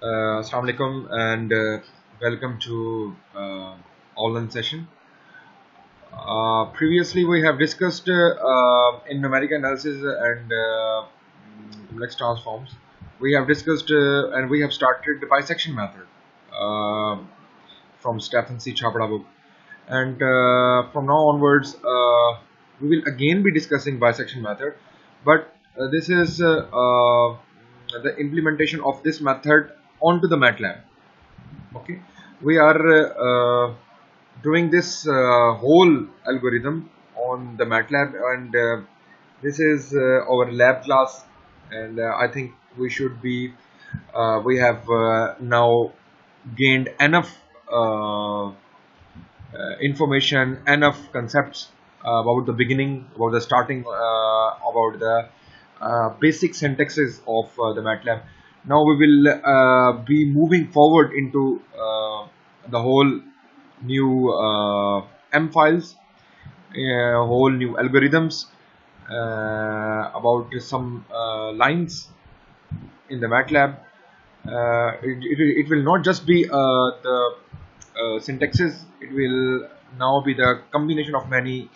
Assalamu alaikum and welcome to online session. Previously, we have discussed in numeric analysis and complex transforms. We have discussed and we have started the bisection method uh, from Stephen C. Chhabra book. And from now onwards, we will again be discussing bisection method, but this is the implementation of this method onto the MATLAB. Okay, we are doing this whole algorithm on the MATLAB, and this is our lab class, and I think we should be we have now gained enough information, enough concepts about the beginning, about the starting, about the basic syntaxes of the MATLAB. Now we will be moving forward into the whole new M files, whole new algorithms, about some lines in the MATLAB. It will not just be the syntaxes, it will now be the combination of many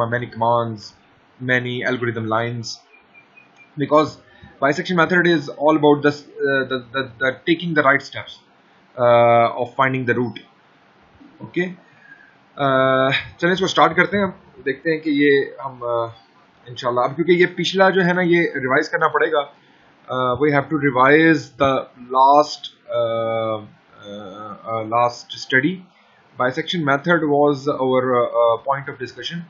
many commands, many algorithm lines, because bisection method is all about this the taking the right steps of finding the root. Okay, चलिए इसको start करते हैं। हम देखते हैं कि ये हम इंशाल्लाह, अब क्योंकि ये पिछला जो है ना, ये रिवाइज करना पड़ेगा। We have to revise the last study. Bisection method was our point of discussion.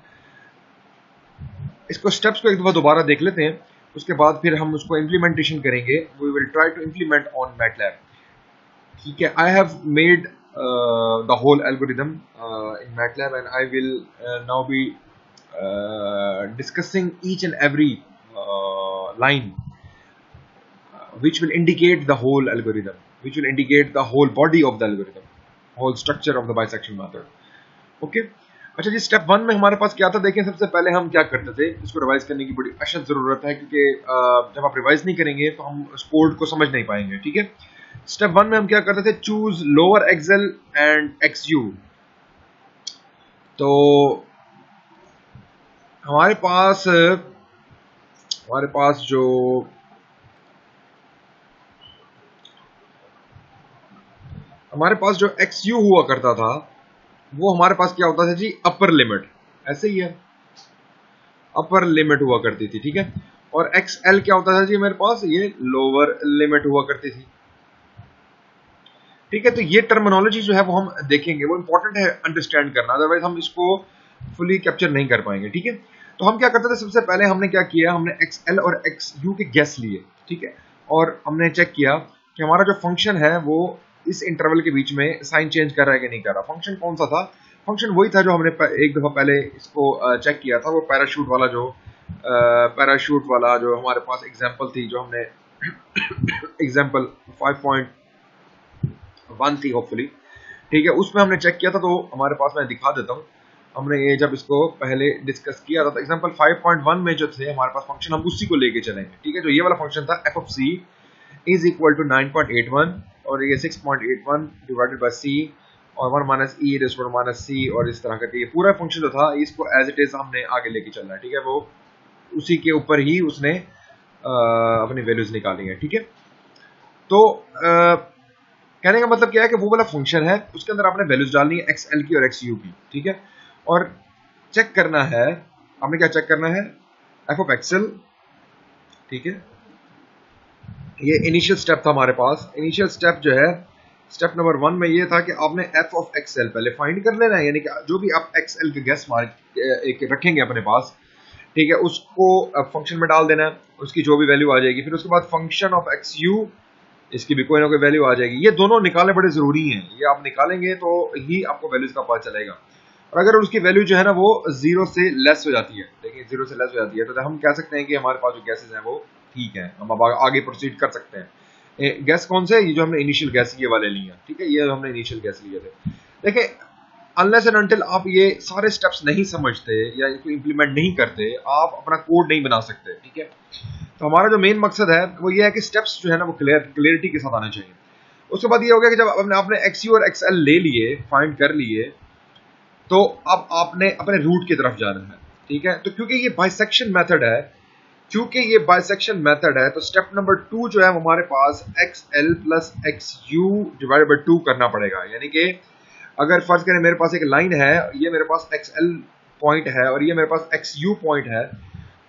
इसको स्टेप्स को एक दफ़ा दोबारा देख लेते हैं, उसके बाद फिर हम उसको इम्प्लीमेंटेशन करेंगे। We will try to implement on MATLAB. ठीक है, I have made the whole algorithm in MATLAB, and I will now be discussing each and every line which will indicate the whole algorithm, which will indicate the whole body of the algorithm, whole structure of the bisection method. Okay, अच्छा जी, step one में हमारे पास क्या था देखें। सबसे पहले हम क्या करते थे, इसको रिवाइज करने की बड़ी अशद ज़रूरत है, क्योंकि जब आप रिवाइज नहीं करेंगे तो हम उस कोड को समझ नहीं पाएंगे। ठीक है, स्टेप वन में हम क्या करते थे, चूज लोअर एक्सेल एंड एक्सयू। तो हमारे पास जो एक्सयू हुआ करता था, वो हमारे पास क्या होता था जी, अपर लिमिट। ऐसे ही है, अपर लिमिट हुआ करती थी। ठीक है, और एक्सएल क्या होता था जी मेरे पास, ये लोअर लिमिट हुआ करती थी। ठीक है, तो ये टर्मिनोलॉजी जो है वो हम देखेंगे, वो इंपॉर्टेंट है अंडरस्टैंड करना, अदरवाइज हम इसको फुली कैप्चर नहीं कर पाएंगे। ठीक है, तो हम क्या करते थे, सबसे पहले हमने क्या किया, हमने एक्सएल और एक्सयू के गैस लिए। ठीक है, और हमने चेक किया कि हमारा जो फंक्शन है वो इस इंटरवल के बीच में साइन चेंज कर रहा है कि नहीं कर रहा। फंक्शन कौन सा था, फंक्शन वही था जो हमने एक दफा पहले इसको चेक किया था, वो पैराशूट वाला जो हमारे पास एग्जाम्पल थी, जो हमने एग्जाम्पल 5.1 थी होपफुली। ठीक है, उसमें हमने चेक किया था। तो हमारे पास, मैं दिखा देता हूँ, हमने ये जब इसको पहले डिस्कस किया था, तो एग्जांपल 5.1 में जो थे हमारे पास फंक्शन, हम उसी को लेके चलेंगे। ठीक है, जो ये वाला फंक्शन था f of c is equal to 9.81 और ये 6.81 डिवाइडेड बाय c और 1 minus e raise to minus c, और इस तरह करके ये पूरा फंक्शन जो था, इसको एज इट इज हमने आगे लेके चलना है। ठीक है, वो उसी के ऊपर ही उसने अपनी वैल्यूज निकाली है। ठीक है, तो कहने का मतलब क्या है कि वो वाला फंक्शन है, उसके अंदर आपने वैल्यूज डालनी है एक्सएल की और एक्सयू की। ठीक है, और चेक करना है, आपने क्या चेक करना है, एफ ऑफ एक्सएल। ठीक है, ये इनिशियल स्टेप था हमारे पास। इनिशियल स्टेप जो है, स्टेप नंबर 1 में ये था कि आपने एफ ऑफ एक्सएल पहले फाइंड कर लेना है, यानी कि जो भी आप एक्सएल के गैस एक रखेंगे अपने पास, ठीक है, उसको फंक्शन में डाल देना है, उसकी जो भी वैल्यू आ जाएगी। फिर उसके बाद फंक्शन ऑफ एक्सयू, इसकी भी कोई ना कोई वैल्यू आ जाएगी। ये दोनों निकालने बड़े जरूरी हैं, ये आप निकालेंगे तो ही आपको वैल्यूज का पता चलेगा। और अगर उसकी वैल्यू जो है ना वो 0 से लेस हो जाती है, देखिए 0 से लेस हो जाती है, तो हम कह सकते हैं कि हमारे पास जो गैसेज हैं वो ठीक है, हम अब आगे प्रोसीड कर सकते हैं। गैस कौन से, ये जो हमने इनिशियल गैस ये वाले लिए हैं। ठीक है, ये हमने इनिशियल गैस लिए थे। देखिए, अनलेस एंड अनटिल आप ये सारे स्टेप्स नहीं समझते या इसको इंप्लीमेंट नहीं करते, आप अपना कोड नहीं बना सकते। ठीक है, तो हमारा जो मेन मकसद है वो ये है कि स्टेप्स जो है ना वो क्लियरिटी के साथ आने चाहिए। उसके बाद ये हो गया कि जब आपने एक्स यू और एक्स एल ले लिए, फाइंड कर लिए, तो अब आपने अपने रूट की तरफ जाना है, ठीक है। तो क्योंकि ये बाइसेक्शन मेथड है, तो स्टेप नंबर 2 जो है हमारे पास X L plus X U divided by 2 करना पड़ेगा। यानी कि अगर फर्ज करें मेरे पास एक लाइन है, ये मेरे पास एक्स एल पॉइंट है और ये मेरे पास एक्स यू पॉइंट है,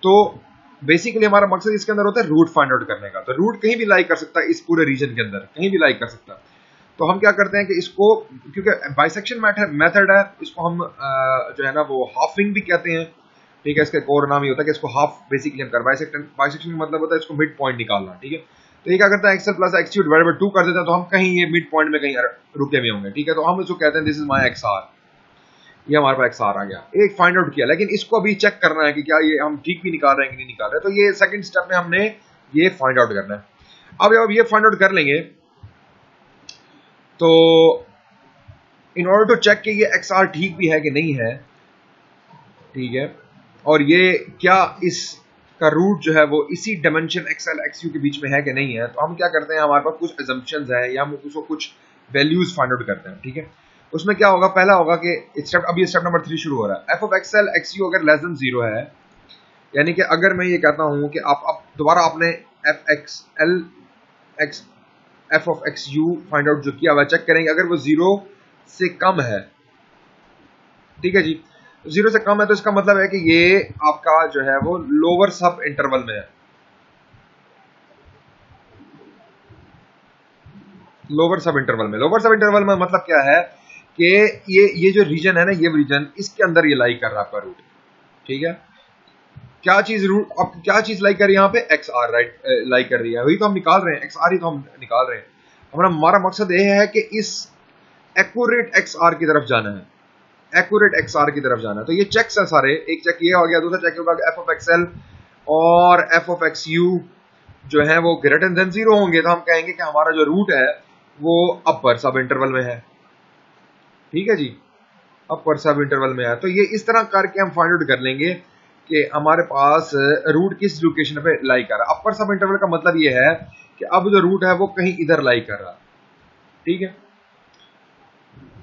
तो बेसिकली हमारा मकसद इसके अंदर होता है रूट फाइंड आउट करने का। तो रूट कहीं भी लाई कर सकता है, इस पूरे रीजन के अंदर कहीं भी लाई कर सकता है। तो हम क्या करते हैं कि इसको, क्योंकि बाइसेक्शन मेथड है, इसको हम जो है ना वो हाफिंग भी कहते हैं, ठीक है। इसका एक और नाम ही होता है कि इसको हाफ बेसिकली हम कर, बाइसेक्शन का मतलब होता है इसको मिड पॉइंट निकालना, ठीक है। तो ये क्या करता है, XL plus X U divided by 2 कर देता है, तो हम कहीं ये मिड पॉइंट में कहीं रुके हुए होंगे, ठीक है। तो हम इसको कहते हैं this is my x r, ये हमारे पास एक्स आर आ गया, एक फाइंड आउट किया। लेकिन इसको अभी चेक करना है कि क्या ये हम ठीक भी निकाल रहे हैं कि नहीं निकाल रहे। तो ये सेकंड स्टेप में हमने ये फाइंड आउट करना है। अब ये फाइंड आउट कर लेंगे, तो इन ऑर्डर टू चेक कि ये एक्स आर ठीक भी है कि नहीं है, ठीक है, और ये क्या इसका रूट जो है वो इसी डायमेंशन एक्सएल एक्सयू के बीच में है कि नहीं है, तो हम क्या करते हैं, हमारे पास कुछ अजम्पशंस है या हम उसको कुछ वैल्यूज फाइंड आउट करते हैं, ठीक है। उसमें क्या होगा, पहला होगा कि अभी स्टेप नंबर 3 शुरू हो रहा है। एफ ऑफ एक्सएल एक्सयू अगर लेस देन 0 है, यानी कि अगर मैं ये कहता हूं कि आप दोबारा आपने F XL F of एक्सयू find out जो किया हुआ चेक करेंगे, अगर वो 0 से कम है, ठीक है जी, 0 से कम है, तो इसका मतलब है कि ये आपका जो है वो लोअर सब इंटरवल में है। लोअर सब इंटरवल में मतलब क्या है कि ये जो रीजन है ना, ये रीजन इसके अंदर ये लाई कर रहा है आपका रूट, ठीक है। क्या चीज रूट, अब क्या चीज लाई कर रही है यहाँ पे, एक्स आर, राइट, लाई कर रही है, वही तो हम निकाल रहे हैं, एक्स आर ही तो हम निकाल रहे हैं। हमारा मकसद ये है कि इस एक्यूरेट एक्स आर की तरफ जाना है, एक्यूरेट एक्स आर की तरफ जाना है। तो ये चेक्स है सारे, एक चेक ये हो गया, दूसरा चेक होगा एफ ऑफ एक्सएल और एफ ऑफ एक्स यू जो है वो ग्रेटर देन 0 होंगे, तो हम कहेंगे कि हमारा जो रूट है वो अपर सब इंटरवल में है, ठीक है जी, अपर सब इंटरवल में है। तो ये इस तरह करके हम फाइंड आउट कर लेंगे कि हमारे पास रूट किस लोकेशन पे लाई कर रहा है। अपर सब इंटरवल का मतलब ये है कि अब जो रूट है वो कहीं इधर लाई कर रहा है, ठीक है।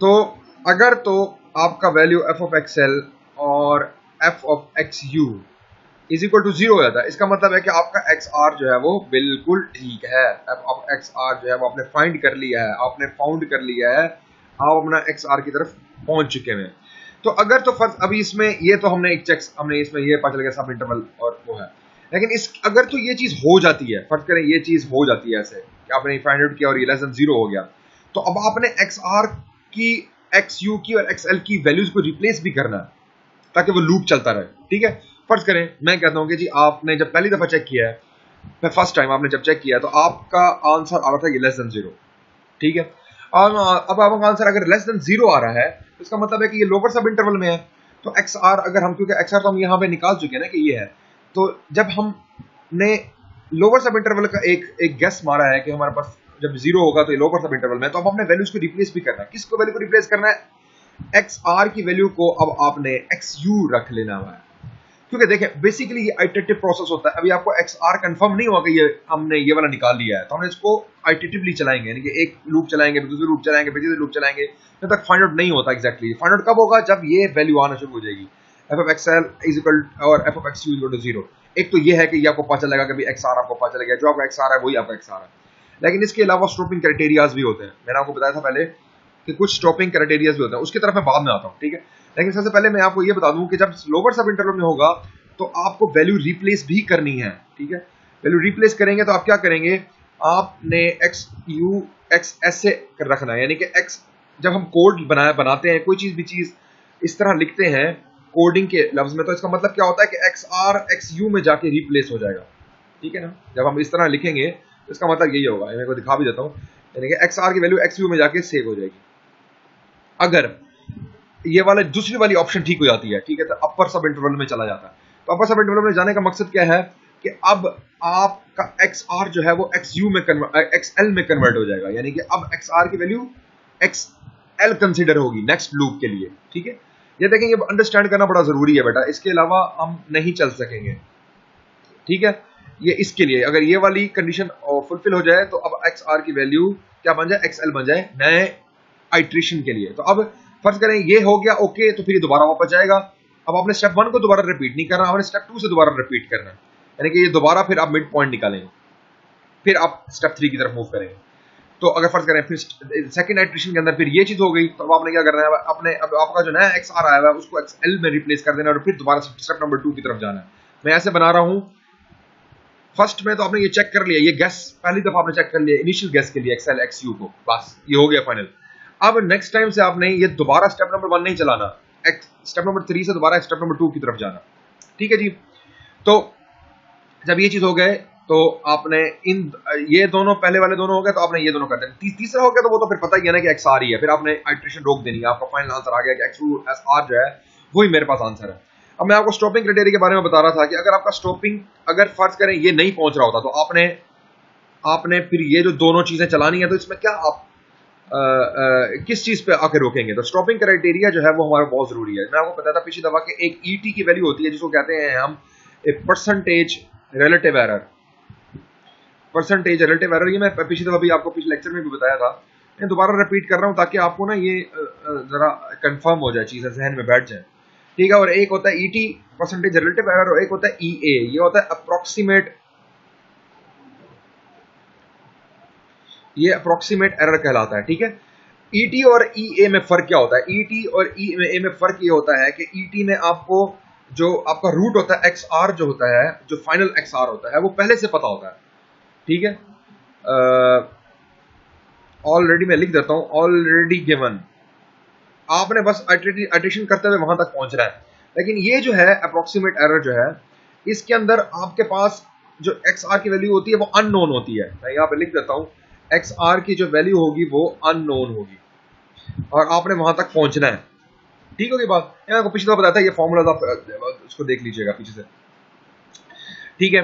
तो अगर तो आपका वैल्यू एफ ऑफ एक्सएल और F of x you is equal to 0 हो जाता है, इसका मतलब है कि आपका एक्स आर जो है वो बिल्कुल ठीक है। एफ ऑफ एक्स आर जो है वो आपने फाइंड कर लिया है, आपने फाउंड कर लिया है, आप अपना एक्स आर की तरफ पहुंच चुके हैं। तो अगर तो फर्ज अभी इसमें ये तो हमने एक चेक, हमने इसमें ये पता चल गया सब इंटरवल और वो है, लेकिन इस अगर तो ये चीज हो जाती है, फर्ज करें ये चीज हो जाती है ऐसे कि आपने फाइंड आउट किया और ये लेस देन 0 हो गया, तो अब आपने एक्स आर की, एक्स यू की और एक्स एल की वैल्यूज को रिप्लेस भी करना है ताकि वो लूप चलता रहे, ठीक है। फर्ज करें मैं कहता हूं कि जी आपने जब पहली दफा चेक किया है, फर्स्ट टाइम आपने जब चेक किया है, तो आपका आंसर आ रहा था ये लेस देन 0, ठीक है। और अब आपका आंसर अगर लेस देन 0 आ रहा है, तो इसका मतलब है कि ये लोअर सब इंटरवल में है। तो एक्स आर अगर हम, क्योंकि एक्स आर तो हम यहाँ पे निकाल चुके हैं ना कि ये है, तो जब हमने लोअर सब इंटरवल का एक गेस मारा है कि हमारे पास जब 0 होगा तो ये लोअर सब इंटरवल में, तो अब हमने वैल्यूज को रिप्लेस भी करना है। किसको वैल्यू को रिप्लेस करना है, एक्स आर की वैल्यू को अब आपने एक्स यू रख लेना है, क्योंकि देखें बेसिकली ये आइटरेटिव प्रोसेस होता है। अभी आपको एक्स आर कंफर्म नहीं हुआ कि ये हमने ये वाला निकाल लिया है, तो हम इसको आइटरेटिवली चलाएंगे, यानी कि एक लूप चलाएंगे, दूसरे लूप चलाएंगे, फिर तीसरे लूप चलाएंगे, जब तक फाइंड आउट नहीं होता एग्जैक्टली। फाइंड आउट कब होगा, जब ये वैल्यू आना शुरू हो जाएगी, F of x L is equal और F of x you is equal to 0। एक तो ये है कि ये आपको पता चलेगा कि एक्स आर आपको पता चलेगा, जो आपका एक्स आर है वही आपका एक्स आर है। लेकिन इसके अलावा स्टॉपिंग क्राइटेरियाज भी होते हैं, मैंने आपको बताया था पहले कि कुछ स्टॉपिंग क्राइटेरियाज भी होते हैं, उसकी तरफ मैं बाद में आता हूँ, ठीक है। लेकिन सबसे पहले मैं आपको ये बता दूं कि जब लोअर सब इंटरवल में होगा तो आपको वैल्यू रिप्लेस भी करनी है, ठीक है। वैल्यू रिप्लेस करेंगे तो आप क्या करेंगे, आपने एक्स यू एक्स ऐसे रखना है, यानी कि एक्स जब हम कोड बनाते हैं, कोई चीज भी चीज इस तरह लिखते हैं कोडिंग के लफ्ज में, तो इसका मतलब क्या होता है कि एक्स आर एक्स यू में जाके रिप्लेस हो जाएगा, ठीक है ना। जब हम इस तरह लिखेंगे तो इसका मतलब यही होगा, मैं को दिखा भी देता हूँ, यानी कि एक्स आर की वैल्यू एक्स यू में जाके सेव हो जाएगी। अगर ये वाला दूसरी वाली ऑप्शन ठीक हो जाती है, ठीक है, तो अपर सब इंटरवल में चला जाता है। तो अपर सब इंटरवल में जाने का मकसद क्या है कि अब आपका एक्स आर जो है वो एक्स यू में एक्स एल में कन्वर्ट हो जाएगा, यानी कि अब एक्स आर की वैल्यू एक्स एल कंसिडर होगी नेक्स्ट लूप के लिए, ठीक है। ये देखें, ये अंडरस्टैंड करना बड़ा जरूरी है बेटा, इसके अलावा हम नहीं चल सकेंगे, ठीक है। ये इसके लिए अगर ये वाली कंडीशन फुलफिल हो जाए तो अब एक्स आर की वैल्यू क्या बन जाए, एक्स एल बन जाए नए आइट्रेशन के लिए। तो अब फर्ज करें ये हो गया ओके, तो फिर ये दोबारा वापस जाएगा। अब आपने स्टेप 1 को दोबारा रिपीट नहीं करना, आपने स्टेप 2 से दोबारा रिपीट करना है, यानी कि ये दोबारा फिर आप मिड पॉइंट निकालेंगे, फिर आप स्टेप 3 की तरफ मूव करेंगे। तो अगर फर्ज करें फिर सेकंड आइट्रेशन के अंदर फिर ये चीज हो गई, तो अब आपने क्या करना है, अपने अब आपका जो नया एक्स आर आया हुआ है उसको एक्स एल में रिप्लेस कर देना और फिर दोबारा स्टेप नंबर 2 की तरफ जाना है। मैं ऐसे बना रहा हूं। फर्स्ट में तो आपने ये चेक कर लिया, ये गैस पहली दफा आपने चेक कर लिया इनिशियल गैस के लिए एक्स एल एक्स यू को, बस ये हो गया फाइनल। अब नेक्स्ट टाइम से आपने ये दोबारा स्टेप नंबर 1 नहीं चलाना, स्टेप नंबर 3 से दोबारा स्टेप नंबर 2 की तरफ जाना। ठीक है जी। तो जब ये चीज हो गए तो आपने इन ये दोनों पहले वाले दोनों हो गए, तो आपने ये दोनों कर देना। तीसरा हो गया तो वो तो फिर पता ही है ना कि एक्स आर ही है, फिर आपने आइट्रेशन रोक देनी है, आपका फाइनल आंसर आ गया कि एक्स आर जो है वही मेरे पास आंसर है। अब मैं आपको स्टॉपिंग क्राइटेरिया के बारे में बता रहा था कि अगर आपका स्टॉपिंग अगर फर्ज करें ये नहीं पहुंच रहा होता तो आपने फिर ये जो दोनों चीजें चलानी है, तो इसमें क्या आप किस चीज पे आके रोकेंगे। तो स्टॉपिंग क्राइटेरिया जो है वो हमारा बहुत जरूरी है। मैं आपको बताया था पिछली दफा कि एक ईटी की वैल्यू होती है जिसको कहते हैं हम percentage relative error. Percentage relative error, ये मैं पिछली दफा भी आपको पिछले लेक्चर में भी बताया था, मैं दोबारा रिपीट कर रहा हूं ताकि आपको ना ये जरा कंफर्म हो जाए, चीजें जहन में बैठ जाए। ठीक है। और एक होता है ईटी परसेंटेज रिलेटिव एरर और एक होता है ईए, ये होता है अप्रोक्सीमेट, ये अप्रोक्सीमेट एरर कहलाता है। ठीक है। ईटी और ईए में फर्क क्या होता है? ईटी और ईए में फर्क ये होता है कि ईटी में आपको जो आपका रूट होता है एक्स आर जो होता है, जो फाइनल एक्स आर होता है वो पहले से पता होता है। ठीक है। ऑलरेडी मैं लिख देता हूं, ऑलरेडी गिवन, आपने बस आइट्रेशन करते हुए वहां तक पहुंच रहा है। लेकिन ये जो है अप्रोक्सीमेट एरर जो है, इसके अंदर आपके पास जो एक्स आर की वैल्यू होती है वो अननोन होती है। मैं यहाँ पे लिख देता हूं, एक्स आर की जो वैल्यू होगी वो अननोन होगी और आपने वहां तक पहुंचना है। ठीक होगी बात? आपको पिछले बताया था, ये फॉर्मूला आप उसको देख लीजिएगा पीछे से। ठीक है।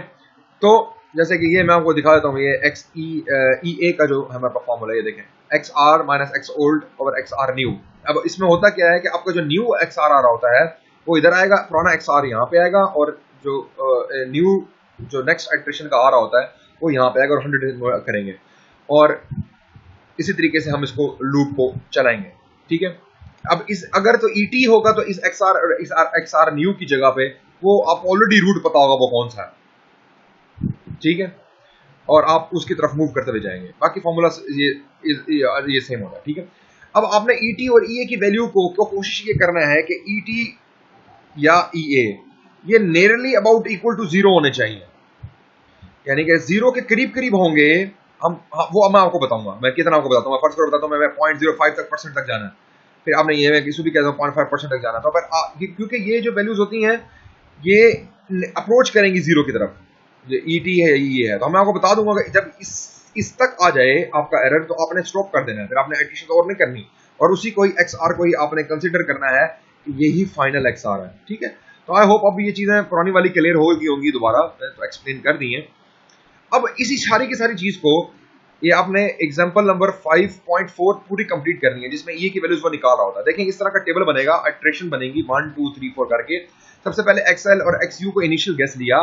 तो जैसे कि ये मैं आपको दिखा देता हूँ, ये एक्स ई ए का जो हमारे पास फॉर्मूला, ये देखें, x r minus x old over x r new. अब इसमें होता क्या है कि आपका जो न्यू एक्स आर आ रहा होता है वो इधर आएगा, पुराना एक्स आर यहाँ पे आएगा, और जो न्यू जो नेक्स्ट आइट्रेशन का आ रहा होता है वो यहाँ पे आएगा और 100 करेंगे, और इसी तरीके से हम इसको लूप को चलाएंगे। ठीक है। अब इस अगर तो ईटी होगा तो इस एक्स आर और इस एक्स आर न्यू की जगह पे वो आप ऑलरेडी रूट पता होगा वो कौन सा है। ठीक है। और आप उसकी तरफ मूव करते हुए जाएंगे, बाकी फॉर्मूला ये सेम होगा। ठीक है। अब आपने ईटी और ईए की वैल्यू को कोशिश ये करना है कि ईटी या ईए ये नियरली अबाउट इक्वल टू 0 होने चाहिए, यानी कि 0 के करीब करीब होंगे हम, वो मैं आपको बताऊंगा, मैं कितना आपको बताता हूँ। फर्स्ट कर बताता हूँ मैं 0.05 तक परसेंट तक जाना है, फिर आपने ये मैं किसी भी कहता हूँ 0.5% तक जाना। तो अगर क्योंकि ये जो वैल्यूज होती हैं ये अप्रोच करेंगी 0 की तरफ, जो ईटी है ये है, तो मैं आपको बता दूंगा कि जब इस तक आ जाए आपका एरर तो आपने स्टॉप कर देना है, फिर आपने एडिशन और नहीं करनी, और उसी को ही एक्स आर को ही आपने कंसिडर करना है कि यही फाइनल एक्स आर है। ठीक है। तो आई होप अब ये चीजें पुरानी वाली क्लियर होगी दोबारा तो एक्सप्लेन कर दी है। अब इसी सारी की सारी चीज को ये आपने एग्जांपल नंबर 5.4 पूरी कंप्लीट करनी है, जिसमें ये की वैल्यूज वो निकाल रहा होता है। देखें इस तरह का टेबल बनेगा, आइट्रेशन बनेगी 1 2 3 4 करके। सबसे पहले एक्सएल और एक्सयू को इनिशियल गैस लिया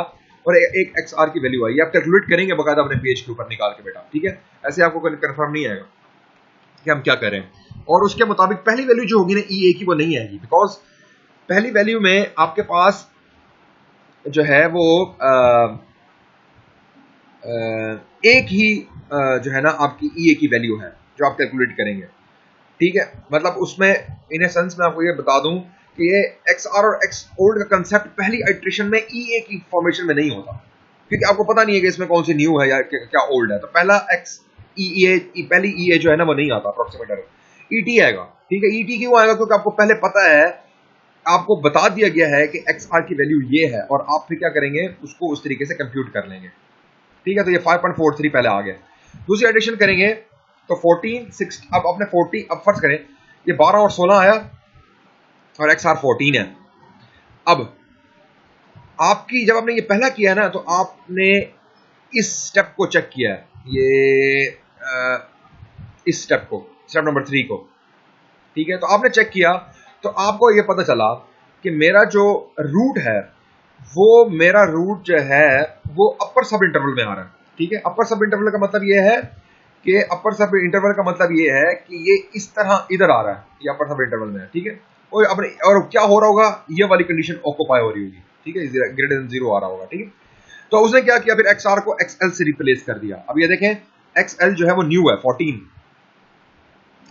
और एक एक्स आर की वैल्यू आई, आप कैलकुलेट करेंगे बकायदा अपने पेज के ऊपर निकाल के बेटा। ठीक है। ऐसे आपको कंफर्म नहीं आएगा कि हम क्या करें, और उसके मुताबिक पहली वैल्यू जो होगी ना ई ए की वो नहीं आएगी, बिकॉज पहली वैल्यू में आपके पास जो है वो एक ही जो है ना आपकी ई ए की वैल्यू है जो आप कैलकुलेट करेंगे। ठीक है। मतलब उसमें इन सेंस में आपको ये बता दूं कि ये एक्स आर और एक्स ओल्ड का कंसेप्ट पहली आइट्रेशन में ई ए की फॉर्मेशन में नहीं होता, क्योंकि आपको पता नहीं है कि इसमें कौन सी न्यू है या क्या ओल्ड है। तो पहला एक्स पहली ई ए जो है ना वो नहीं आता अप्रोक्सीमेट एरर, ईटी आएगा। ठीक है। ईटी क्यों आएगा? क्योंकि आपको पहले पता है, आपको बता दिया गया है कि एक्स आर की वैल्यू ये है, और आप फिर क्या करेंगे उसको उस तरीके से कंप्यूट कर लेंगे। ठीक है। तो ये 5.43 पहले आ गया। दूसरी एडिशन करेंगे तो 14 6, अब आपने 40, अब फर्ज करें ये 12 और 16 आया और एक्स आर 14 है। अब आपकी जब आपने ये पहला किया है ना तो आपने इस स्टेप को चेक किया है, ये इस स्टेप को, स्टेप नंबर 3 को। ठीक है। तो आपने चेक किया तो आपको ये पता चला कि मेरा जो रूट है वो मेरा रूट जो है वो अपर सब इंटरवल में आ रहा है, ठीक है। अपर सब इंटरवल का मतलब ये है कि अपर सब इंटरवल का मतलब ये है कि ये इस तरह इधर आ रहा है, ये अपर सब इंटरवल में है, ठीक है। और क्या हो रहा होगा, ये वाली कंडीशन ऑक्यूपाई हो रही होगी, ठीक है, ग्रेटर देन 0 आ रहा होगा, ठीक है। तो उसने क्या किया, फिर XR को XL से रिप्लेस कर दिया। अब ये देखें XL जो है वो न्यू है 14,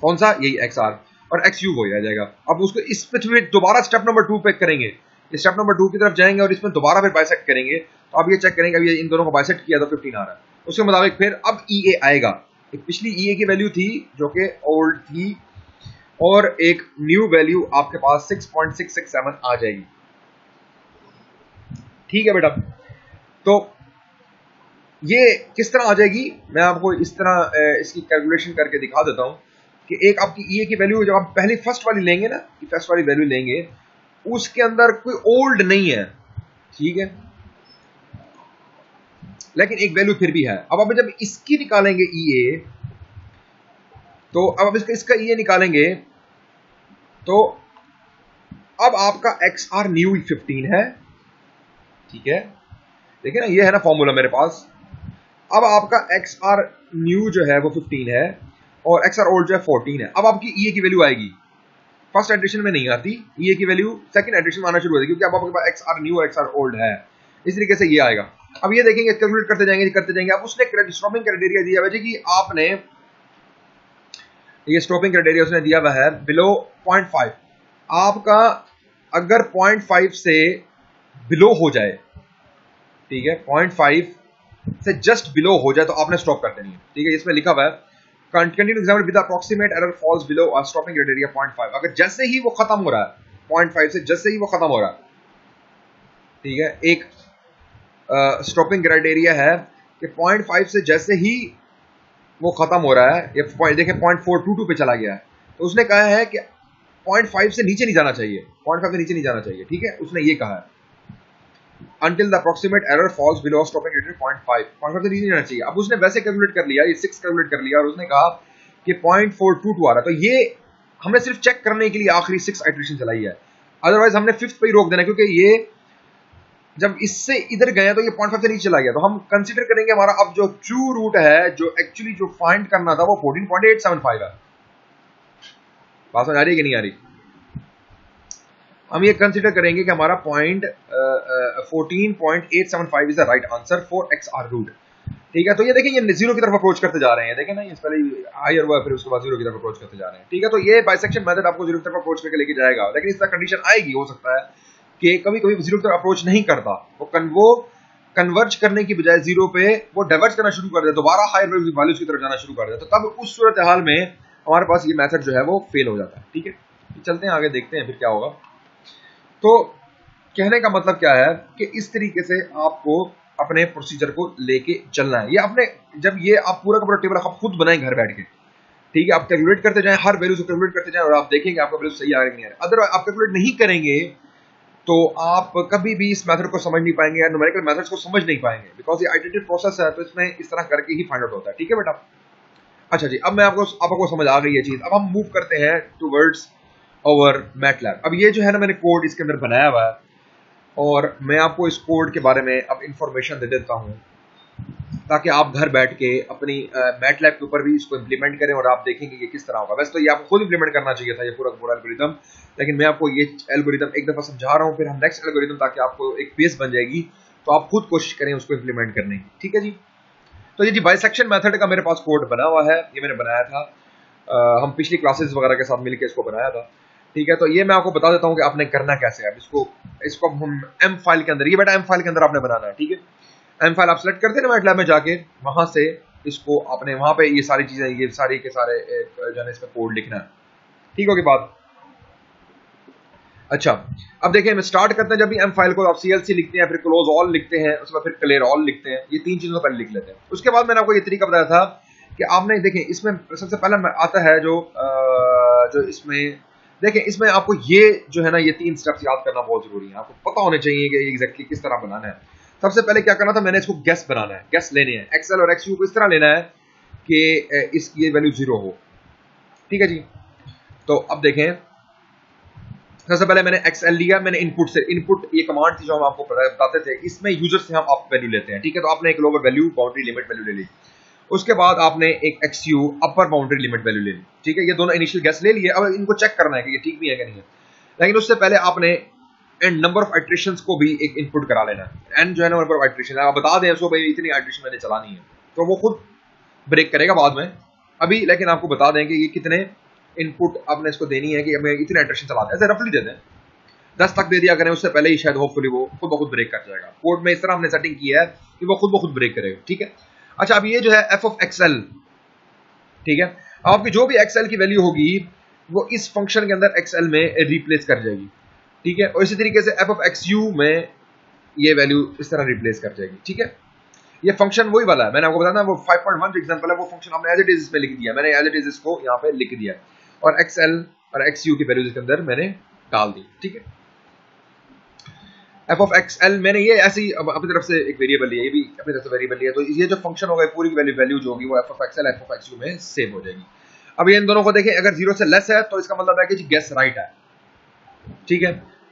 कौन सा, यही XR, और XU वही रह जाएगा। अब उसको इस पे फिर दोबारा स्टेप नंबर 2 पे करेंगे, स्टेप नंबर 2 की तरफ जाएंगे और इसमें दोबारा फिर बाइसेक्ट करेंगे। तो अब ये चेक करेंगे, अब ये इन दोनों को बाइसेक्ट किया तो 15 आ रहा है, उसके मुताबिक फिर अब EA आएगा। एक पिछली EA की वैल्यू थी जो कि ओल्ड थी, और एक न्यू वैल्यू आपके पास 6.667 आ जाएगी, ठीक है बेटा। तो ये किस तरह आ जाएगी, मैं आपको इस तरह इसकी कैलकुलेशन करके दिखा देता हूं कि एक आपकी EA की वैल्यू जब आप पहली फर्स्ट वाली लेंगे ना, फर्स्ट वाली वैल्यू लेंगे, उसके अंदर कोई ओल्ड नहीं है, ठीक है, लेकिन एक वैल्यू फिर भी है। अब आप जब इसकी निकालेंगे EA, तो अब आप इसका EA निकालेंगे, तो अब आपका XR न्यू 15 है, ठीक है, देखिए ना, ये है ना फॉर्मूला मेरे पास। अब आपका XR न्यू जो है वो 15 है और XR ओल्ड जो है 14 है। अब आपकी EA की वैल्यू आएगी, फर्स्ट एडिशन में नहीं आती EA की वैल्यू, सेकंड एडिशन में आना शुरू हो जाएगी, क्योंकि अब आपके पास XR न्यू और XR ओल्ड है, इस तरीके से ये आएगा। अब ये देखेंगे, कैलकुलेट करते जाएंगे। अब उसने स्टॉपिंग क्राइटेरिया दिया हुआ है कि आपने ये स्टॉपिंग क्राइटेरिया उसने दिया हुआ है बिलो 0.5, आपका अगर 0.5 से बिलो हो जाए, ठीक है, 0.5 से जस्ट बिलो हो जाए तो आपने स्टॉप कर देनी है, ठीक है। इसमें लिखा हुआ है continue examine with approximate error falls below और स्टॉपिंग क्राइटेरिया 0.5। अगर जैसे ही वो खत्म हो रहा है 0.5 से, जैसे ही वो खत्म हो रहा है, ठीक है, एक स्टॉपिंग क्राइटेरिया है कि 0.5 से जैसे ही वो खत्म हो रहा है, ये पॉइंट देखें 0.422 पे चला गया है, तो उसने कहा है कि 0.5 से नीचे नहीं जाना चाहिए, 0.5 से नीचे नहीं जाना चाहिए, ठीक है, उसने ये कहा है until the approximate error falls below stopping criteria 0.5 से नीचे जाना चाहिए। अब उसने वैसे कैलकुलेट कर लिया, ये 6 कैलकुलेट कर लिया और उसने कहा कि 0.422 आ रहा है। तो ये हमने सिर्फ चेक करने के लिए आखिरी 6 आइटरेशन चलाई है, अदरवाइज हमने 5th पे ही रोक देना, क्योंकि ये जब इससे इधर गए तो ये 0.5 से नीचे चला गया। तो हम कंसीडर करेंगे हमारा अब जो ट्रू रूट है, जो एक्चुअली जो फाइंड करना था वो 14.875 है। बात समझ आ रही है कि नहीं आ रही? हम ये कंसीडर करेंगे कि हमारा 14.875 is the right answer for XR root, ठीक है। तो ये देखिए, ये 0 की तरफ अप्रोच करते जा रहे हैं, देखें ना, ये पहले हायर हुआ फिर उसके बाद 0 की तरफ अप्रोच करते जा रहे हैं, ठीक है। तो ये बाइसेक्शन मेथड आपको 0 की तरफ अप्रोच करके लेके जाएगा, लेकिन इस तरह कंडीशन आएगी, हो सकता है कि कभी कभी 0 की तरफ अप्रोच नहीं करता, वो कन्वर्ज करने की बजाय 0 पे वो डाइवर्ज करना शुरू कर दे, दोबारा हायर वैल्यूज की तरफ जाना शुरू कर दे, तो तब उस सूरत हाल में हमारे पास ये मेथड जो है वो फेल हो जाता है, ठीक है। चलते हैं आगे, देखते हैं फिर क्या होगा। तो कहने का मतलब क्या है कि इस तरीके से आपको अपने प्रोसीजर को लेके चलना है। ये अपने जब ये आप पूरा का पूरा टेबल आप खुद बनाएं घर बैठ के, ठीक है, आप कैलकुलेट करते जाएं, हर वैल्यू से कैलकुलेट करते जाएं और आप देखेंगे आपका वैल्यू सही आ रहा है नहीं आ रहा। अदर आप कैलकुलेट नहीं करेंगे तो आप कभी भी इस मेथड को समझ नहीं पाएंगे या न्यूमेरिकल मेथड्स को समझ नहीं पाएंगे, बिकॉज ये आइटरेटिव प्रोसेस है, तो इसमें इस तरह करके ही फाइंड आउट होता है, ठीक है बेटा। अच्छा जी, अब मैं आपको समझ आ गई ये चीज। अब हम मूव करते हैं टुवर्ड्स ओवर मैटलैब। अब ये जो है ना, मैंने कोड इसके अंदर बनाया हुआ है और मैं आपको इस कोड के बारे में अब इंफॉर्मेशन दे देता हूं, ताकि आप घर बैठ के अपनी मैटलैब के ऊपर भी इसको इंप्लीमेंट करें और आप देखेंगे कि किस तरह होगा। वैसे तो ये आपको खुद इंप्लीमेंट करना चाहिए था ये पूरा पूरा एल्गोरिथम, लेकिन मैं आपको ये एल्गोरिथम एक दफा समझा रहा हूँ, फिर हम नेक्स्ट एल्गोरिथम, ताकि आपको एक बेस बन जाएगी, तो आप खुद कोशिश करें उसको इंप्लीमेंट करने की, ठीक है जी। तो ये जी बाइसेक्शन मेथड का मेरे पास कोड बना हुआ है, ये मैंने बनाया था, हम पिछली क्लासेस वगैरह के साथ मिलकर इसको बनाया था, ठीक है। तो ये मैं आपको बता देता हूँ कि आपने करना कैसे है। अब इसको हम एम फाइल के अंदर, ये बेटा एम फाइल के अंदर आपने बनाना है, ठीक है। एम फाइल आप सेलेक्ट करते हैं ना मैटलैब में जाके, वहां से इसको आपने वहां पे ये सारी चीजें, ये सारी के सारे जो है इसमें कोड लिखना है, ठीक होगी बात। अच्छा, अब देखिए, मैं स्टार्ट करते हैं जब भी एम फाइल को आप CLC लिखते हैं, फिर क्लोज ऑल लिखते हैं, उसके बाद फिर क्लियर ऑल लिखते हैं, ये 3 चीजों को पहले लिख लेते हैं। उसके बाद मैंने आपको ये तरीका बताया था कि आपने देखें, इसमें सबसे पहला आता है जो इसमें देखें, इसमें आपको ये जो है ना, ये 3 स्टेप्स याद करना बहुत जरूरी है, आपको पता होने चाहिए कि एग्जैक्टली किस तरह बनाना है। सबसे पहले क्या करना था, मैंने इसको गेस बनाना है, गेस लेने हैं, XL और XU को इस तरह लेना है कि ये वैल्यू 0 हो, ठीक है जी। तो अब देखें, सबसे पहले मैंने एक्सएल लिया, मैंने इनपुट से, इनपुट ये कमांड थी जो हम आपको बताते थे, इसमें यूजर से हम अप वैल्यू लेते हैं, ठीक है। तो आपने एक lower value boundary limit value ले ली, उसके बाद आपने एक एक्सयू अपर बाउंड्री लिमिट वैल्यू ले ली, ठीक है। ये दोनों इनिशियल गेस ले लिए, अब इनको चेक करना है कि ये ठीक भी है कि नहीं है। लेकिन उससे पहले आपने एंड नंबर ऑफ आइट्रेशंस को भी एक इनपुट करा लेना है। एन जो है नंबर ऑफ आइट्रेशन है, आप बता दें उसको भाई इतनी आइट्रेशन मैंने चलानी है, तो वो खुद ब्रेक करेगा बाद में। अभी लेकिन आपको बता दें कि ये कितने इनपुट आपने इसको देनी है कि हमें इतने आइट्रेशन चलाते हैं, ऐसे रफली दे दें 10 तक दे दिया करें, उससे पहले ही शायद होपफुली वो खुद ब खुद ब्रेक कर जाएगा। कोड में इस तरह हमने सेटिंग की है कि वो खुद ब खुद ब्रेक करेगा, ठीक है। अच्छा, अब ये जो है एफ ऑफ एक्सएल, ठीक है, आपकी जो भी एक्सएल की वैल्यू होगी वो इस फंक्शन के अंदर एक्सएल में रिप्लेस कर जाएगी, ठीक है। और इसी तरीके से एफ ऑफ एक्सयू में ये वैल्यू इस तरह रिप्लेस कर जाएगी, ठीक है। ये फंक्शन वही वाला है, मैंने आपको बताया ना, वो 5.1 जो एग्जांपल है वो फंक्शन हमने एज इट इज इसमें लिख दिया, मैंने एज इट इज इसको यहाँ पे लिख दिया और एक्सएल और एक्सयू की वैल्यूज के अंदर मैंने डाल दी, ठीक है। एफ ऑफ एक्सएल मैंने ये ऐसी अपनी तरफ से एक वेरिएबल लिया, ये भी अपनी तरफ से वेरिएबल लिया, तो ये जो फंक्शन होगा पूरी की वैल्यू जो होगी वो F of X L F of X U में सेव हो जाएगी। अब ये इन दोनों को देखें, अगर 0 से लेस है तो इसका मतलब है कि जी गेस राइट है, ठीक है,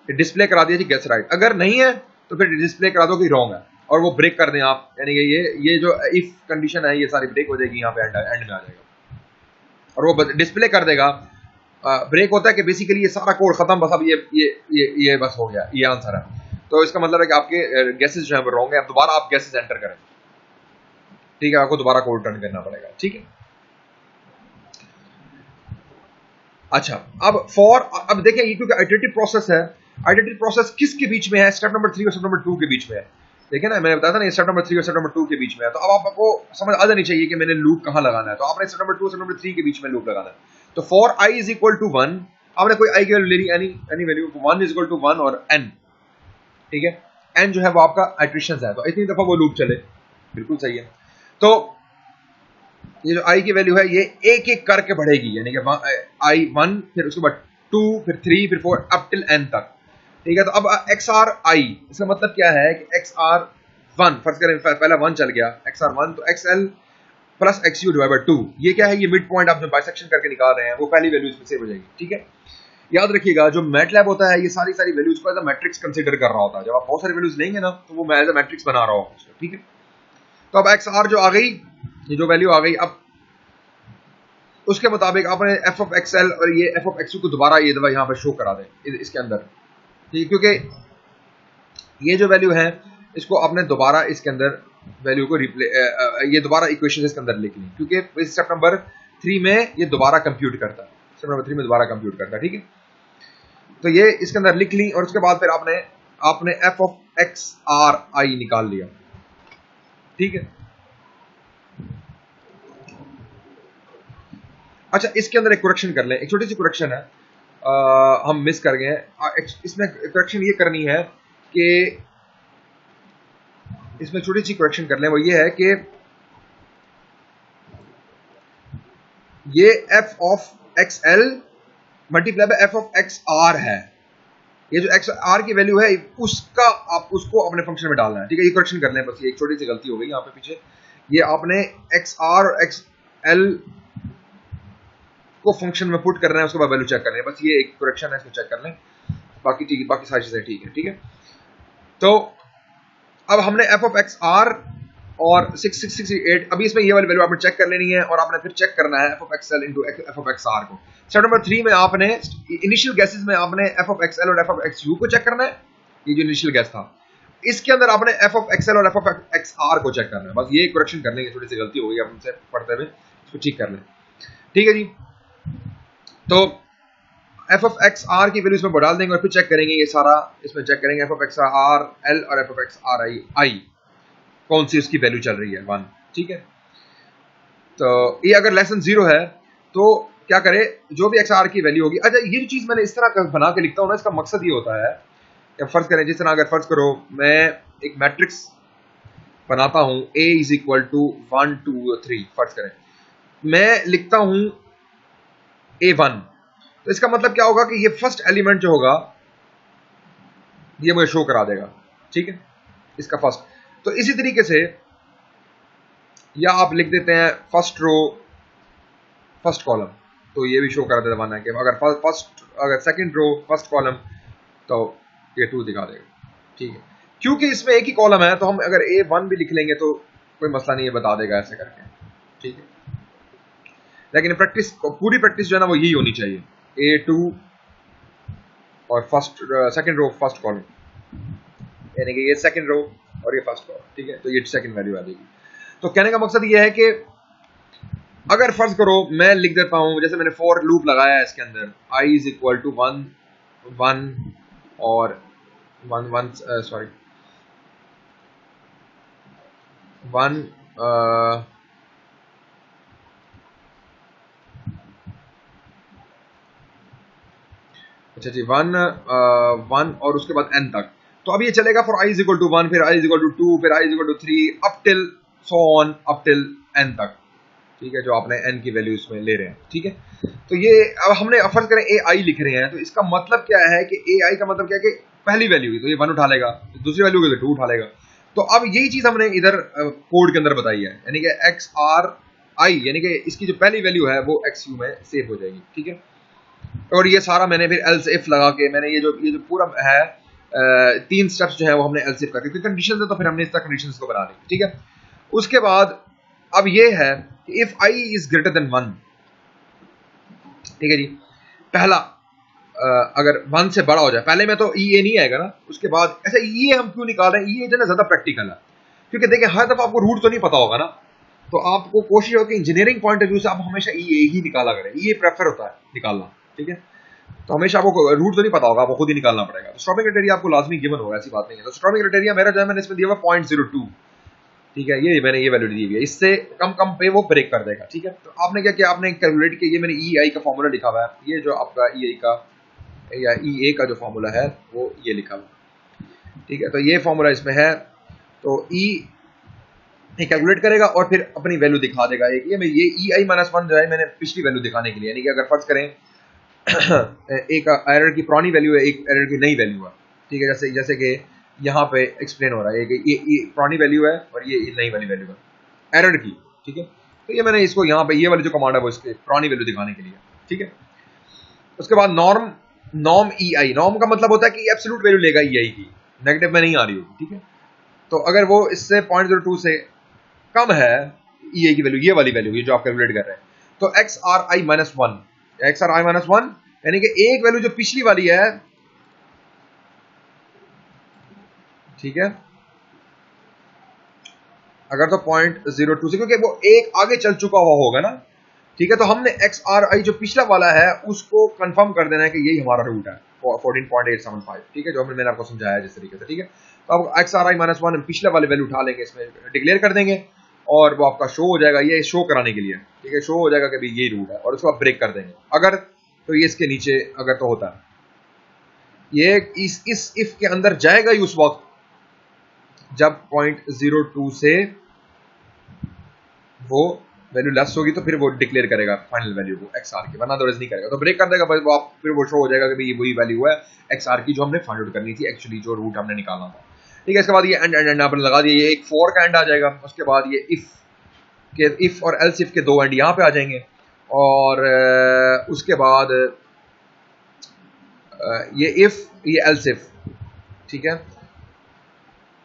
डिस्प्ले करा दिया जी गेस राइट। अगर नहीं है तो फिर डिस्प्ले करा दो कि रॉन्ग है और वो ब्रेक कर दें आप, यानी कि ये जो इफ कंडीशन है ये सारी ब्रेक हो जाएगी, यहाँ पे एंड में आ जाएगा और वो डिस्प्ले कर देगा। ब्रेक होता है कि बेसिकली ये सारा कोड खत्म, बस अब ये बस हो गया, ये आंसर है। तो इसका मतलब है कि आपके गैसेस जो है वो रॉन्ग है, अब दोबारा आप गैसेस एंटर करें, ठीक है, आपको दोबारा कोड रन करना पड़ेगा, ठीक है। अच्छा, अब देखिए ये क्योंकि आइटरेटिव प्रोसेस है, आइटरेटिव प्रोसेस किसके बीच में है, स्टेप नंबर 3 और स्टेप नंबर 2 के बीच में है। देखिए ना, मैंने बताया था ना स्टेप नंबर 3 और स्टेप नंबर 2 के बीच में है, तो अब आपको समझ आ जानी चाहिए कि मैंने लूप कहां लगाना है। तो आपने स्टेप नंबर 2 स्टेप नंबर 3 के बीच में लूप लगाना है। तो for i is equal to 1, आपने कोई i की वैल्यू ले ली, any value, 1 is equal to 1 और n, ठीक है। n जो है वो आपका आइट्रेशंस है, तो इतनी दफा वो लूप चले, बिल्कुल सही है। तो ये जो i की वैल्यू है ये एक एक करके बढ़ेगी, यानी कि i 1, फिर उसके बाद 2, फिर 3, फिर 4 अप टिल n तक, ठीक है। तो अब xr i, इसका मतलब क्या है कि xr 1, फर्ज करें पहला 1 चल गया, xr 1, तो xl plus xu divide by 2, ये क्या है, ये मिड पॉइंट आप जो बाइसेक्शन करके निकाल रहे हैं वो पहली वैल्यू इसमें सेव हो जाएगी, ठीक है। याद रखिएगा जो मैटलैब होता है ये सारी वैल्यूज को एज अ मैट्रिक्स कंसीडर कर रहा होता है, जब आप बहुत सारी वैल्यूज लेंगे ना तो वो एज अ मैट्रिक्स बना रहा होगा उसको, ठीक है। तो अब xr जो आ गई, ये जो वैल्यू आ गई, अब उसके मुताबिक आपने एफ ऑफ एक्सएल और ये एफ ऑफ एक्सयू को दोबारा ये दफा यहाँ पर शो करा दें इसके अंदर, ठीक, क्योंकि ये जो वैल्यू है इसको आपने दोबारा इसके अंदर वैल्यू को ये दोबारा इक्वेशन इसके अंदर लिख ली, क्योंकि स्टेप नंबर 3 में ये दोबारा कंप्यूट करता है, स्टेप नंबर 3 में दोबारा कंप्यूट करता है, ठीक है। तो ये इसके अंदर लिख ली और उसके बाद फिर आपने एफ ऑफ एक्स आर आई निकाल लिया, ठीक है। अच्छा, इसके अंदर एक करेक्शन कर लें, एक छोटी सी करेक्शन है, हम मिस कर गए हैं। इसमें करेक्शन ये करनी है कि इसमें छोटी सी करेक्शन कर लें, वो ये है कि ये f of x l multiply by f of x r है, ये जो एक्स आर की वैल्यू है उसका आप उसको अपने फंक्शन में डालना है, ठीक है। ये करेक्शन कर लें, बस ये एक छोटी सी गलती हो गई यहाँ पे पीछे, ये आपने एक्स आर और एक्स एल को फंक्शन में पुट करना है, उसके बाद वैल्यू चेक करनी है, बस ये एक करेक्शन है, इसको चेक कर लें, बाकी ठीक है, बाकी सारी चीजें ठीक है, ठीक है। तो अब हमने एफ ऑफ एक्स आर और 6668, अभी इसमें ये वाली वैल्यू आपने चेक कर लेनी है और आपने फिर चेक करना है f of x l into f of x r को। स्टेप नंबर 3 में आपने इनिशियल गैसेस में आपने एफ ऑफ एक्स एल और एफ ऑफ एक्स यू को चेक करना है, ये जो इनिशियल गैस था, इसके अंदर आपने एफ ऑफ एक्स एल और एफ ऑफ एक्स आर को चेक करना है, बस ये करेक्शन कर लेंगे, थोड़ी सी गलती हो गई हमसे पढ़ते हुए, इसको ठीक कर लें, ठीक है जी। तो एफ ऑफ एक्स आर की वैल्यू इसमें डाल देंगे और फिर चेक करेंगे, ये सारा इसमें चेक करेंगे F of x R L और F of x R I कौन सी उसकी वैल्यू चल रही है, 1, ठीक है। तो ये अगर लेसन 0 है तो क्या करे, जो भी एक्स आर की वैल्यू होगी। अच्छा, ये जो चीज मैंने इस तरह बना के लिखता हूं ना, इसका मकसद ये होता है कि फर्ज करें, जिस तरह अगर फर्ज करो मैं एक मैट्रिक्स बनाता हूं a इज इक्वल टू 1 2 3, फर्ज करें मैं लिखता हूं a1, तो इसका मतलब क्या होगा कि ये फर्स्ट एलिमेंट जो होगा ये मुझे शो करा देगा, ठीक है, इसका फर्स्ट। तो इसी तरीके से या आप लिख देते हैं फर्स्ट रो फर्स्ट कॉलम, तो ये भी शो कर देगा 1 है कि अगर फर्स्ट अगर सेकंड रो फर्स्ट कॉलम तो ये 2 दिखा देगा, ठीक है। क्योंकि इसमें एक ही कॉलम है तो हम अगर A1 भी लिख लेंगे तो कोई मसला नहीं, ये बता देगा ऐसे करके, ठीक है। लेकिन प्रैक्टिस पूरी प्रैक्टिस जो है ना वो यही होनी चाहिए, A2 और first second row first column, यानी कि ये सेकंड रो और ये फर्स्ट कॉलम, ठीक है। तो ये सेकंड वैल्यू आ जाएगी। तो कहने का मकसद ये है कि अगर फर्ज करो मैं लिख देता हूं, जैसे मैंने फॉर लूप लगाया है इसके अंदर I इज इक्वल टू 1 1 और 1 1 सॉरी 1 अच्छा जी 1 1 और उसके बाद n तक। तो अब ये चलेगा for I is equal to 1, फिर I इज इक्वल टू 2, फिर I is equal to 3 up till so on up till n तक, ठीक है, जो आपने n की वैल्यू इसमें ले रहे हैं, ठीक है। तो ये अब हमने फर्ज करें AI लिख रहे हैं, तो इसका मतलब क्या है कि AI का मतलब क्या है कि पहली वैल्यू की तो ये 1 उठा लेगा, दूसरी वैल्यू की तो 2 उठा लेगा। तो अब यही चीज हमने इधर कोड के अंदर बताई है, यानी कि XRI यानी कि इसकी जो पहली वैल्यू है वो XU में सेव हो जाएगी, ठीक है। और ये सारा मैंने फिर एल्स इफ लगा के मैंने ये जो पूरा है 3 स्टेप्स जो है वो हमने एल्स इफ करके, क्योंकि कंडीशंस है तो फिर हमने इस तरह कंडीशंस को बना ली, ठीक है। उसके बाद अब ये है कि if I is greater than 1, ठीक है जी, पहला अगर 1 से बड़ा हो जाए, पहले में तो EA नहीं आएगा ना, उसके बाद ऐसा EA हम क्यों निकाल रहे हैं, EA जो है ज्यादा प्रैक्टिकल है, क्योंकि देखिए हर दफा आपको रूट तो नहीं पता होगा ना, तो आपको कोशिश हो कि इंजीनियरिंग पॉइंट ऑफ व्यू से आप हमेशा EA ही निकाला करें, EA प्रेफर होता है निकालना, ठीक है। तो हमेशा आपको रूट तो नहीं पता होगा, आपको खुद ही निकालना पड़ेगा। तो स्टॉपिंग क्राइटेरिया आपको लाजमी गिवन होगा, ऐसी बात नहीं है। तो स्टॉपिंग क्राइटेरिया मेरा जो है मैंने इसमें दिया हुआ 0.02, ठीक है, ये मैंने ये वैल्यू दी हुई है, इससे कम पे वो ब्रेक कर देगा, ठीक है। तो आपने क्या किया, आपने कैलकुलेट किया, ये मैंने EI का फॉर्मूला लिखा हुआ है, ये जो आपका EI का या EA का जो फॉर्मूला है वो ये लिखा हुआ, ठीक है। तो ये फॉर्मूला इसमें है, तो कैलकुलेट करेगा और फिर अपनी वैल्यू दिखा देगा। ये EI माइनस 1 जो है मैंने पिछली वैल्यू दिखाने के लिए, यानी कि अगर फर्ज करें एक एरर की पुरानी वैल्यू है, एक एरर की नई वैल्यू है, ठीक है, जैसे कि यहाँ पे एक्सप्लेन हो रहा है कि ये पुरानी वैल्यू है और ये नई वाली वैल्यू है एरर की, ठीक है। तो ये मैंने इसको यहाँ पे ये वाली जो कमांड है वो इसके पुरानी वैल्यू दिखाने के लिए, ठीक है। उसके बाद नॉर्म EI, नॉर्म का मतलब होता है कि एब्सोल्यूट वैल्यू लेगा EI की, नेगेटिव में नहीं आ रही होगी, ठीक है। तो अगर वो इससे 0.02 से कम है EI की वैल्यू, ये वाली वैल्यू ये जो आप कैलकुलेट कर रहे हैं, तो XRI माइनस 1, XRI माइनस 1 यानी कि एक वैल्यू जो पिछली वाली है, ठीक है, अगर तो 0.02 से, क्योंकि वो एक आगे चल चुका हुआ होगा ना, ठीक है। तो हमने XRI जो पिछला वाला है उसको कंफर्म कर देना है कि यही हमारा रूट है 14.875, ठीक है, जो मैंने आपको समझाया जिस तरीके से, ठीक है। तो अब XRI माइनस 1 पिछले वाले वैल्यू उठा लेंगे, इसमें डिक्लेयर कर देंगे और वो आपका शो हो जाएगा, ये शो कराने के लिए, ठीक है, शो हो जाएगा कि भाई यही रूट है, और उसको आप ब्रेक कर देंगे अगर तो ये इसके नीचे अगर तो होता है, ये इस इफ के अंदर जाएगा ही उस वक्त जब 0.02 से वो वैल्यू लेस होगी, तो फिर वो डिक्लेयर करेगा फाइनल वैल्यू को XR की, वरना अदरवाइज नहीं करेगा, तो ब्रेक कर देगा बस वो, आप फिर वो शो हो जाएगा कि भाई ये वही वैल्यू है XR की जो हमने फाइंड आउट करनी थी, एक्चुअली जो रूट हमने निकालना था, ठीक है। इसके बाद ये एंड आपने लगा दिया, ये एक फॉर का एंड आ जाएगा, उसके बाद ये इफ और एल्स इफ के दो एंड यहाँ पे आ जाएंगे, और उसके बाद ये इफ ये एल्स इफ, ठीक है,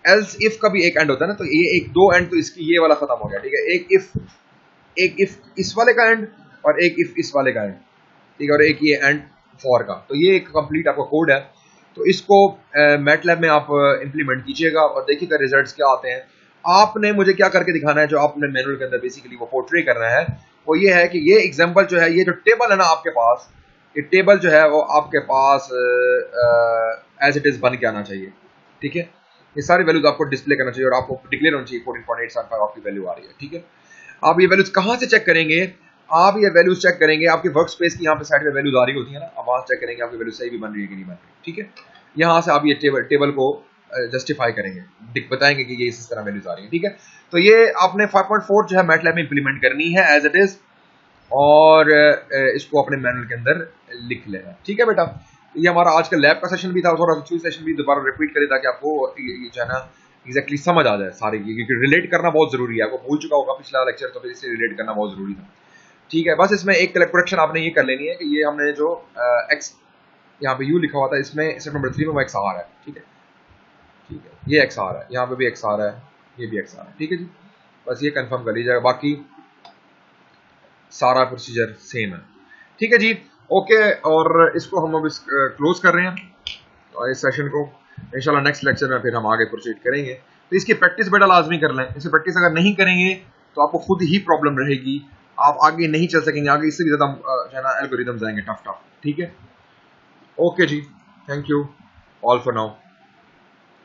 एल्स इफ का भी एक एंड होता है ना, तो ये एक दो एंड तो इसकी ये वाला खत्म हो गया, ठीक है, एक इफ इस वाले का एंड और एक इफ इस वाले का एंड, ठीक है, और एक ये एंड फॉर का, तो ये एक कंप्लीट आपका कोड है। तो इसको मैटलैब में आप इंप्लीमेंट कीजिएगा और देखिएगा रिजल्ट्स क्या आते हैं। आपने मुझे क्या करके दिखाना है, जो आपने मैनुअल के अंदर बेसिकली वो पोर्ट्रे करना है, वो ये है कि ये एग्जांपल जो है, ये जो टेबल है ना आपके पास, ये टेबल जो है वो आपके पास एज इट इज बन के आना चाहिए, ठीक है। ये सारी वैल्यूज आपको डिस्प्ले करना चाहिए और आपको डिक्लेयर होना चाहिए 14.875 आपकी वैल्यू आ रही है, ठीक है। आप ये वैल्यूज कहाँ से चेक करेंगे, आप ये वैल्यूज चेक करेंगे आपकी वर्क स्पेस की, यहाँ पे साइड में वैल्यूज आ रही होती है ना, आप वहाँ चेक करेंगे आपकी वैल्यू सही भी बन रही है कि नहीं बन रही, ठीक है। यहाँ से आप ये टेबल को जस्टिफाई करेंगे, बताएंगे कि ये इस तरह वैल्यूज आ रही है, ठीक है। तो ये आपने 5.4 जो है मैटलैब में इंप्लीमेंट करनी है एज इट इज, और इसको अपने मैनुअल के अंदर लिख लेना, ठीक है बेटा। ये हमारा आज का लैब का सेशन भी था, थोड़ा सा सेशन भी दोबारा रिपीट करें ताकि आपको ये जो है ना एग्जैक्टली समझ आ जाए सारी, क्योंकि रिलेट करना बहुत जरूरी है, आपको भूल चुका होगा पिछला लेक्चर, तो फिर इससे रिलेट करना बहुत जरूरी था। ठीक है, बस इसमें एक करेक्शन आपने ये कर लेनी है कि ये हमने जो एक्स यहाँ पे यू लिखा हुआ था, इसमें स्टेप नंबर 3 में वो एक्स आ रहा है। ठीक है, ठीक है, ये एक्स आ रहा है, यहाँ पे भी एक्स आ रहा है, ये भी एक्स आ रहा है। ठीक है जी, बस ये कंफर्म कर लीजिएगा, बाकी सारा प्रोसीजर सेम है। ठीक है जी, ओके। और इसको हम अब क्लोज कर रहे हैं इस सेशन को। इंशाल्लाह नेक्स्ट लेक्चर में फिर हम आगे प्रोसीड करेंगे। तो इसकी प्रैक्टिस बेटा लाजमी कर लें। इसकी प्रैक्टिस अगर नहीं करेंगे तो आपको खुद ही प्रॉब्लम रहेगी, आप आगे नहीं चल सकेंगे, आगे इससे भी ज्यादा जो है ना एल्गोरिदम्स आएंगे टफ टफ। ठीक है, ओके जी, thank you all for now.